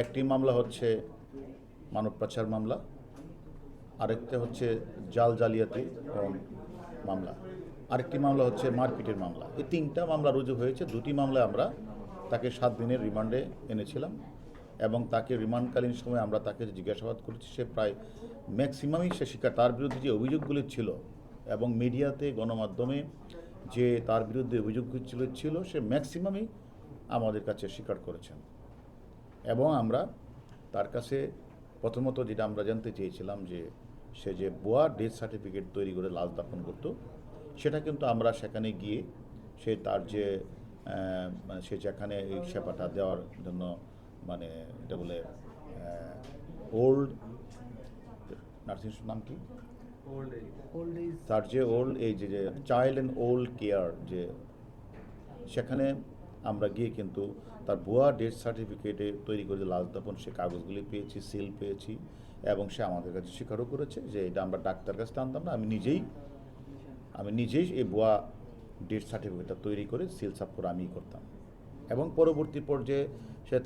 একটি মামলা হচ্ছে মানব পাচার মামলা, আরেকটা হচ্ছে জাল জালিয়াতি মামলা, আরেকটি মামলা হচ্ছে মারপিটের মামলা। এই তিনটা মামলা রুজু হয়েছে। দুটি মামলায় আমরা তাকে 7 দিনের রিমান্ডে এনেছিলাম এবং তাকে রিমান্ডকালীন সময় আমরা তাকে জিজ্ঞাসাবাদ করেছি। সে প্রায় ম্যাক্সিমামই সে স্বীকার, তার বিরুদ্ধে যে অভিযোগগুলি ছিল এবং মিডিয়াতে গণমাধ্যমে যে তার বিরুদ্ধে অভিযোগগুলি ছিল সে ম্যাক্সিমামই আমাদের কাছে স্বীকার করেছেন। এবং আমরা তার কাছে প্রথমত যেটা আমরা জানতে চেয়েছিলাম যে সে যে ভুয়া ডেথ সার্টিফিকেট তৈরি করে লাশ দাফন করত, সেটা কিন্তু আমরা সেখানে গিয়ে সে তার যে মানে সে যেখানে এই সেবাটা দেওয়ার জন্য মানে এটা বলে ওল্ড নার্সিং নাম কি, তার যে ওল্ড এই যে চাইল্ড অ্যান্ড ওল্ড কেয়ার, যে সেখানে আমরা গিয়ে কিন্তু তার ভুয়া ডেথ সার্টিফিকেটে তৈরি করে লাশ দাফন সে কাগজগুলি পেয়েছি, সিল পেয়েছি এবং সে আমাদের কাছে স্বীকারও করেছে যে এটা আমরা ডাক্তার কাছে আনতাম না, আমি নিজেই এই ভুয়া ডেথ সার্টিফিকেটটা তৈরি করে সিল সাপ করে আমিই করতাম। এবং পরবর্তী পর্যায়ে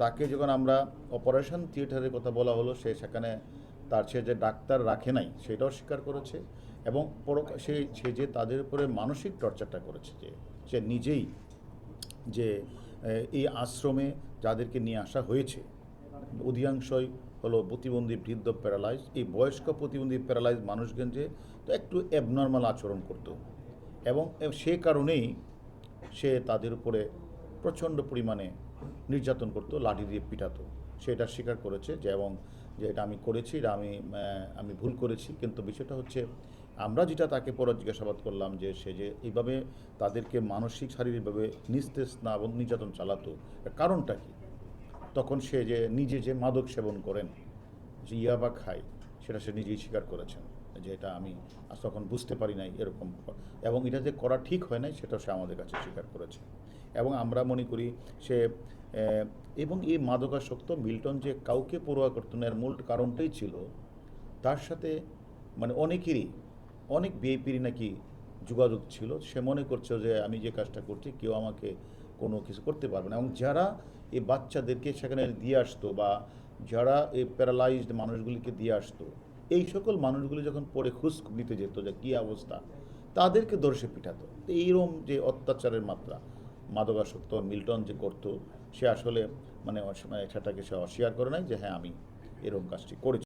তাকে যখন আমরা অপারেশন থিয়েটারের কথা বলা হলো, সেখানে সে যে ডাক্তার রাখে নাই সেটাও স্বীকার করেছে এবং সে যে তাদের উপরে মানসিক টর্চারটা করেছে, যে সে নিজেই যে এই আশ্রমে যাদেরকে নিয়ে আসা হয়েছে অধিকাংশই হলো প্রতিবন্ধী, বৃদ্ধ, প্যারালাইজ। এই বয়স্ক প্রতিবন্ধী প্যারালাইজ মানুষগঞ্জে তো একটু অ্যাবনর্মাল আচরণ করত এবং সে কারণেই সে তাদের উপরে প্রচণ্ড পরিমাণে নির্যাতন করতো, লাঠি দিয়ে পিটাতো। সেটা স্বীকার করেছে যে এবং যে এটা আমি করেছি, এটা আমি ভুল করেছি। কিন্তু বিষয়টা হচ্ছে আমরা যেটা তাকে পরে জিজ্ঞাসাবাদ করলাম যে সে যে এইভাবে তাদেরকে মানসিক শারীরিকভাবে নিস্তেজ না এবং নির্যাতন চালাতো, কারণটা কি? তখন সে যে নিজে যে মাদক সেবন করেন, যে ইয়াবা খায়, সেটা সে নিজেই স্বীকার করেছেন যে এটা আমি তখন বুঝতে পারি নাই এরকম, এবং এটা যে করা ঠিক হয় নাই সেটাও সে আমাদের কাছে স্বীকার করেছে। এবং আমরা মনে করি সে এবং এই মাদকাসক্ত মিল্টন যে কাউকে পরোয়া করতো না, এর মূল কারণটাই ছিল তার সাথে মানে অনেক বিএপিরই নাকি যোগাযোগ ছিল। সে মনে করছে যে আমি যে কাজটা করছি কেউ আমাকে কোনো কিছু করতে পারবে না। এবং যারা এই বাচ্চাদেরকে সেখানে দিয়ে আসতো বা যারা এই প্যারালাইজড মানুষগুলিকে দিয়ে আসতো, এই সকল মানুষগুলি যখন পরে খোঁজ নিতে যেত যে কী অবস্থা, তাদেরকে দর্শে পিঠাতো। তো এইরকম যে অত্যাচারের মাত্রা মাদকাসক্ত মিল্টন যে করতো, সে আসলে মানে সেটাকে সে অস্বীকার করে নাই যে হ্যাঁ আমি এরকম কাজটি করেছি।